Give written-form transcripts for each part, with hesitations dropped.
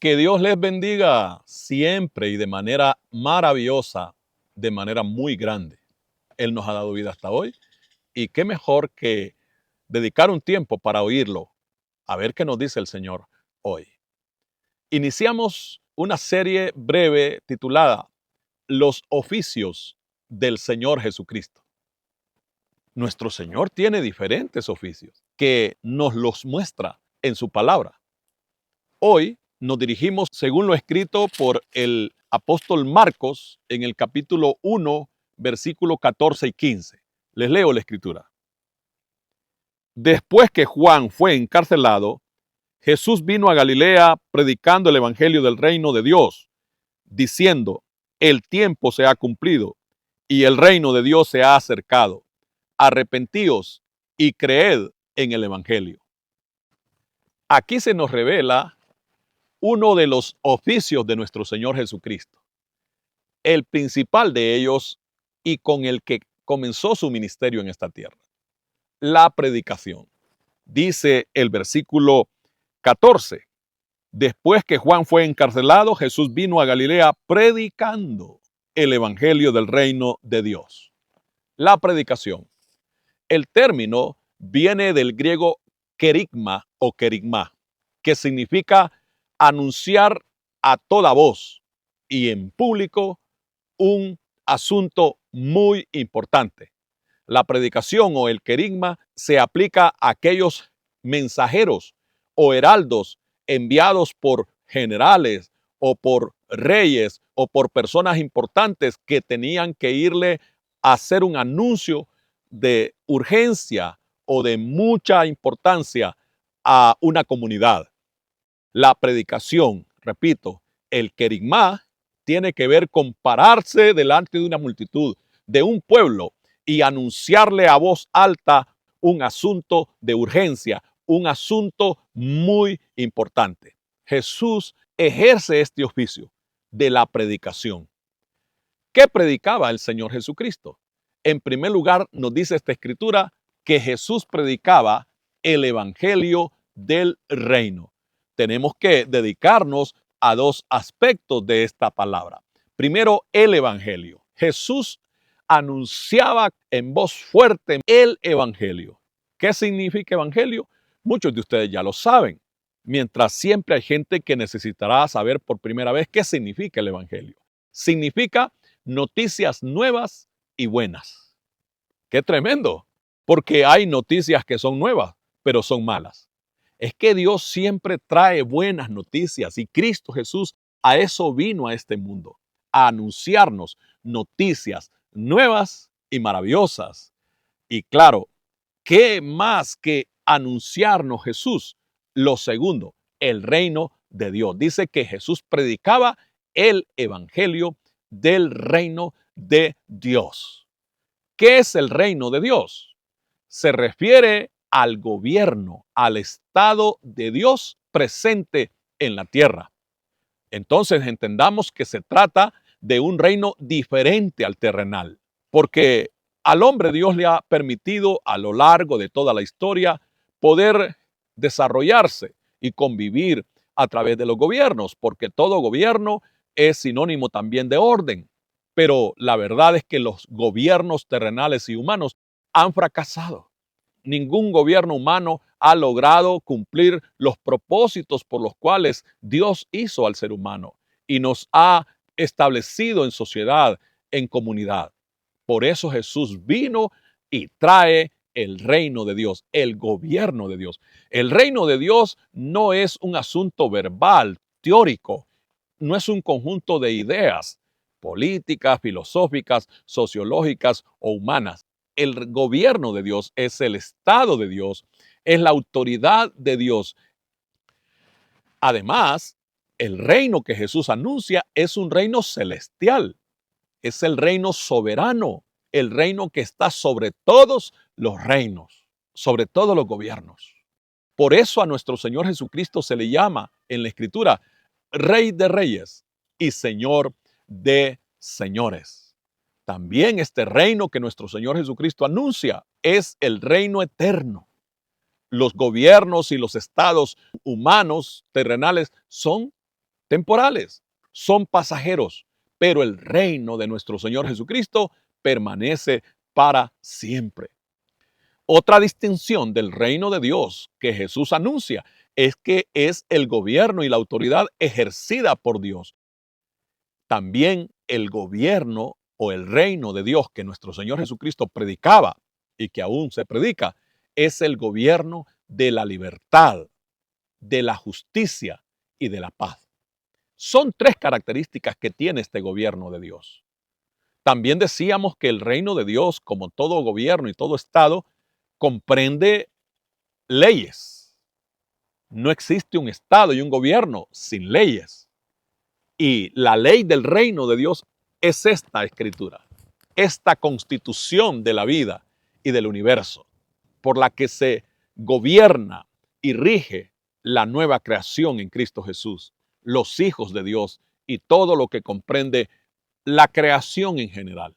Que Dios les bendiga siempre y de manera maravillosa, de manera muy grande. Él nos ha dado vida hasta hoy y qué mejor que dedicar un tiempo para oírlo, a ver qué nos dice el Señor hoy. Iniciamos una serie breve titulada Los oficios del Señor Jesucristo. Nuestro Señor tiene diferentes oficios que nos los muestra en su palabra. Hoy nos dirigimos, según lo escrito por el apóstol Marcos, en el capítulo 1, versículos 14 y 15. Les leo la escritura. Después que Juan fue encarcelado, Jesús vino a Galilea predicando el evangelio del reino de Dios, diciendo, el tiempo se ha cumplido y el reino de Dios se ha acercado. Arrepentíos y creed en el evangelio. Aquí se nos revela uno de los oficios de nuestro Señor Jesucristo. El principal de ellos y con el que comenzó su ministerio en esta tierra. La predicación. Dice el versículo 14. Después que Juan fue encarcelado, Jesús vino a Galilea predicando el evangelio del reino de Dios. La predicación. El término viene del griego kerigma o kerigma, que significa anunciar a toda voz y en público un asunto muy importante. La predicación o el querigma se aplica a aquellos mensajeros o heraldos enviados por generales o por reyes o por personas importantes que tenían que irle a hacer un anuncio de urgencia o de mucha importancia a una comunidad. La predicación, repito, el querigma tiene que ver con pararse delante de una multitud, de un pueblo, y anunciarle a voz alta un asunto de urgencia, un asunto muy importante. Jesús ejerce este oficio de la predicación. ¿Qué predicaba el Señor Jesucristo? En primer lugar, nos dice esta escritura que Jesús predicaba el evangelio del reino. Tenemos que dedicarnos a dos aspectos de esta palabra. Primero, el evangelio. Jesús anunciaba en voz fuerte el evangelio. ¿Qué significa evangelio? Muchos de ustedes ya lo saben, mientras siempre hay gente que necesitará saber por primera vez qué significa el evangelio. Significa noticias nuevas y buenas. ¡Qué tremendo! Porque hay noticias que son nuevas, pero son malas. Es que Dios siempre trae buenas noticias y Cristo Jesús a eso vino a este mundo, a anunciarnos noticias nuevas y maravillosas. Y claro, ¿qué más que anunciarnos Jesús? Lo segundo, el reino de Dios. Dice que Jesús predicaba el evangelio del reino de Dios. ¿Qué es el reino de Dios? Se refiere al gobierno, al estado de Dios presente en la tierra. Entonces entendamos que se trata de un reino diferente al terrenal, porque al hombre Dios le ha permitido a lo largo de toda la historia poder desarrollarse y convivir a través de los gobiernos, porque todo gobierno es sinónimo también de orden. Pero la verdad es que los gobiernos terrenales y humanos han fracasado. Ningún gobierno humano ha logrado cumplir los propósitos por los cuales Dios hizo al ser humano y nos ha establecido en sociedad, en comunidad. Por eso Jesús vino y trae el reino de Dios, el gobierno de Dios. El reino de Dios no es un asunto verbal, teórico, no es un conjunto de ideas políticas, filosóficas, sociológicas o humanas. El gobierno de Dios es el estado de Dios, es la autoridad de Dios. Además, el reino que Jesús anuncia es un reino celestial, es el reino soberano, el reino que está sobre todos los reinos, sobre todos los gobiernos. Por eso a nuestro Señor Jesucristo se le llama en la Escritura Rey de Reyes y Señor de señores. También este reino que nuestro Señor Jesucristo anuncia es el reino eterno. Los gobiernos y los estados humanos, terrenales, son temporales, son pasajeros, pero el reino de nuestro Señor Jesucristo permanece para siempre. Otra distinción del reino de Dios que Jesús anuncia es que es el gobierno y la autoridad ejercida por Dios. También el gobierno o el reino de Dios que nuestro Señor Jesucristo predicaba y que aún se predica es el gobierno de la libertad, de la justicia y de la paz. Son tres características que tiene este gobierno de Dios. También decíamos que el reino de Dios, como todo gobierno y todo estado, comprende leyes. No existe un estado y un gobierno sin leyes. Y la ley del reino de Dios es esta escritura, esta constitución de la vida y del universo, por la que se gobierna y rige la nueva creación en Cristo Jesús, los hijos de Dios y todo lo que comprende la creación en general.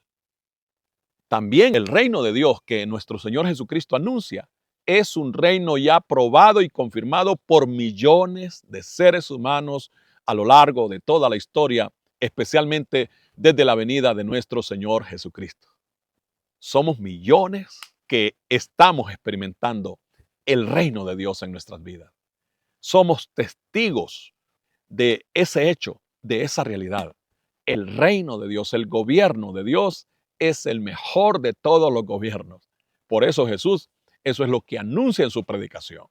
También el reino de Dios que nuestro Señor Jesucristo anuncia es un reino ya probado y confirmado por millones de seres humanos a lo largo de toda la historia, especialmente desde la venida de nuestro Señor Jesucristo. Somos millones que estamos experimentando el reino de Dios en nuestras vidas. Somos testigos de ese hecho, de esa realidad. El reino de Dios, el gobierno de Dios es el mejor de todos los gobiernos. Por eso Jesús, eso es lo que anuncia en su predicación.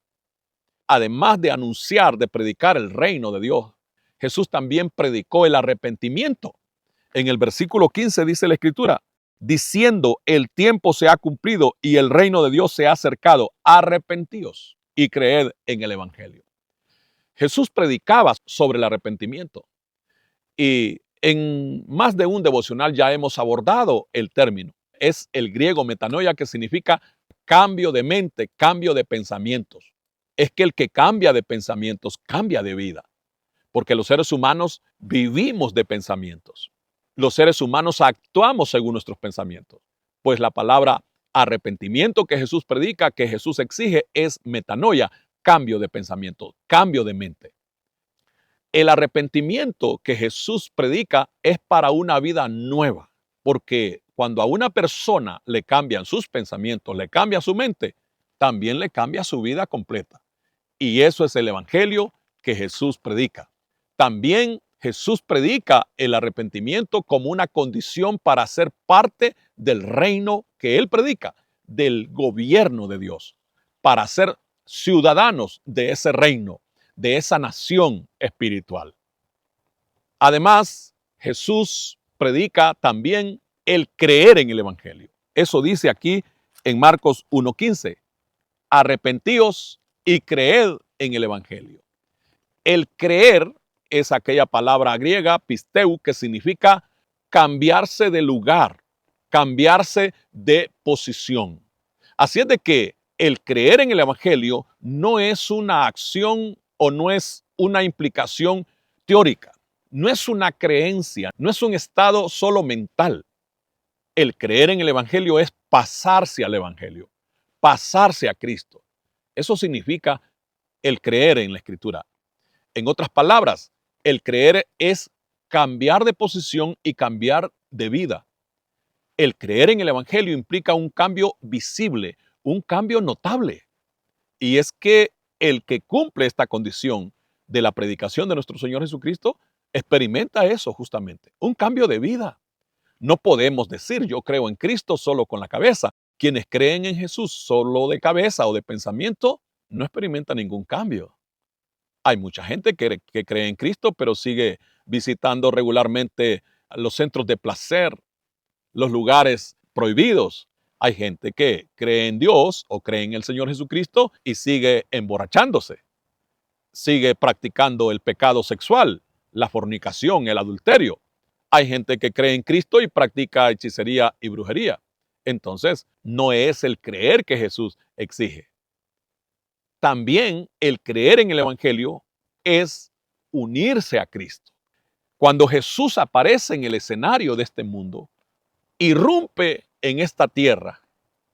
Además de anunciar, de predicar el reino de Dios, Jesús también predicó el arrepentimiento. En el versículo 15 dice la Escritura, diciendo, el tiempo se ha cumplido y el reino de Dios se ha acercado, arrepentíos y creed en el Evangelio. Jesús predicaba sobre el arrepentimiento y en más de un devocional ya hemos abordado el término. Es el griego metanoia, que significa cambio de mente, cambio de pensamientos. Es que el que cambia de pensamientos cambia de vida, porque los seres humanos vivimos de pensamientos. Los seres humanos actuamos según nuestros pensamientos, pues la palabra arrepentimiento que Jesús predica, que Jesús exige, es metanoia, cambio de pensamiento, cambio de mente. El arrepentimiento que Jesús predica es para una vida nueva, porque cuando a una persona le cambian sus pensamientos, le cambia su mente, también le cambia su vida completa. Y eso es el evangelio que Jesús predica. También Jesús predica el arrepentimiento como una condición para ser parte del reino que él predica, del gobierno de Dios, para ser ciudadanos de ese reino, de esa nación espiritual. Además, Jesús predica también el creer en el evangelio. Eso dice aquí en Marcos 1:15. Arrepentíos y creed en el evangelio. El creer es aquella palabra griega, pisteu, que significa cambiarse de lugar, cambiarse de posición. Así es de que el creer en el evangelio no es una acción o no es una implicación teórica, no es una creencia, no es un estado solo mental. El creer en el evangelio es pasarse al evangelio, pasarse a Cristo. Eso significa el creer en la Escritura. En otras palabras, el creer es cambiar de posición y cambiar de vida. El creer en el evangelio implica un cambio visible, un cambio notable. Y es que el que cumple esta condición de la predicación de nuestro Señor Jesucristo experimenta eso justamente, un cambio de vida. No podemos decir yo creo en Cristo solo con la cabeza. Quienes creen en Jesús solo de cabeza o de pensamiento no experimentan ningún cambio. Hay mucha gente que cree en Cristo, pero sigue visitando regularmente los centros de placer, los lugares prohibidos. Hay gente que cree en Dios o cree en el Señor Jesucristo y sigue emborrachándose. Sigue practicando el pecado sexual, la fornicación, el adulterio. Hay gente que cree en Cristo y practica hechicería y brujería. Entonces, no es el creer que Jesús exige. También el creer en el evangelio es unirse a Cristo. Cuando Jesús aparece en el escenario de este mundo, irrumpe en esta tierra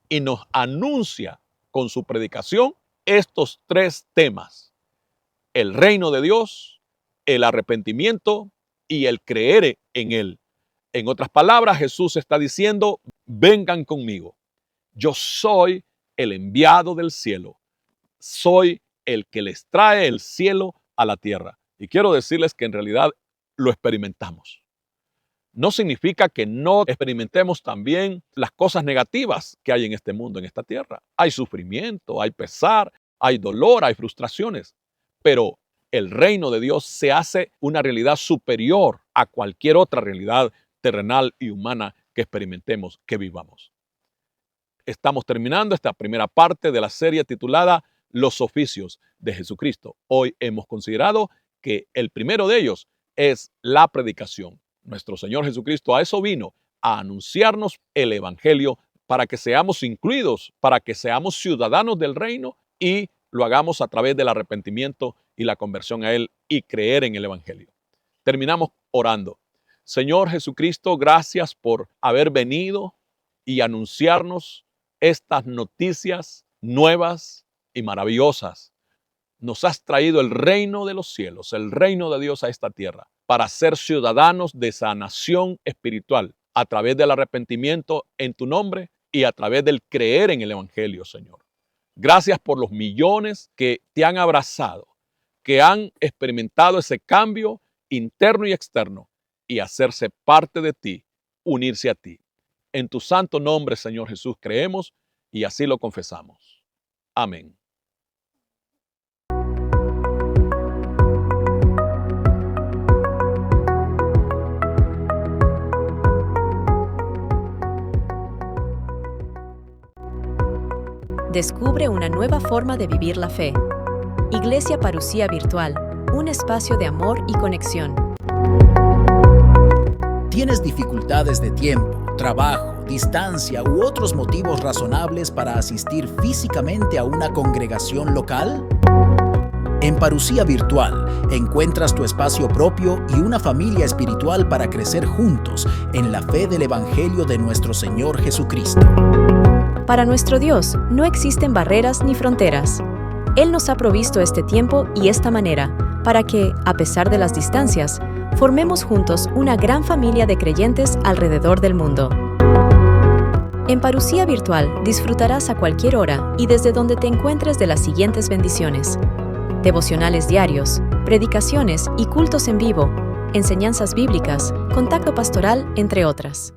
y nos anuncia con su predicación estos tres temas: el reino de Dios, el arrepentimiento y el creer en Él. En otras palabras, Jesús está diciendo, vengan conmigo. Yo soy el enviado del cielo. Soy el que les trae el cielo a la tierra. Y quiero decirles que en realidad lo experimentamos. No significa que no experimentemos también las cosas negativas que hay en este mundo, en esta tierra. Hay sufrimiento, hay pesar, hay dolor, hay frustraciones. Pero el reino de Dios se hace una realidad superior a cualquier otra realidad terrenal y humana que experimentemos, que vivamos. Estamos terminando esta primera parte de la serie titulada Los oficios de Jesucristo. Hoy hemos considerado que el primero de ellos es la predicación. Nuestro Señor Jesucristo a eso vino, a anunciarnos el Evangelio para que seamos incluidos, para que seamos ciudadanos del reino y lo hagamos a través del arrepentimiento y la conversión a Él y creer en el Evangelio. Terminamos orando. Señor Jesucristo, gracias por haber venido y anunciarnos estas noticias nuevas y maravillosas. Nos has traído el reino de los cielos, el reino de Dios a esta tierra, para ser ciudadanos de esa nación espiritual a través del arrepentimiento en tu nombre y a través del creer en el Evangelio, Señor. Gracias por los millones que te han abrazado, que han experimentado ese cambio interno y externo y hacerse parte de ti, unirse a ti. En tu santo nombre, Señor Jesús, creemos y así lo confesamos. Amén. Descubre una nueva forma de vivir la fe. Iglesia Parousia Virtual, un espacio de amor y conexión. ¿Tienes dificultades de tiempo, trabajo, distancia u otros motivos razonables para asistir físicamente a una congregación local? En Parousia Virtual encuentras tu espacio propio y una familia espiritual para crecer juntos en la fe del Evangelio de nuestro Señor Jesucristo. Para nuestro Dios no existen barreras ni fronteras. Él nos ha provisto este tiempo y esta manera para que, a pesar de las distancias, formemos juntos una gran familia de creyentes alrededor del mundo. En Parousia Virtual disfrutarás a cualquier hora y desde donde te encuentres de las siguientes bendiciones: devocionales diarios, predicaciones y cultos en vivo, enseñanzas bíblicas, contacto pastoral, entre otras.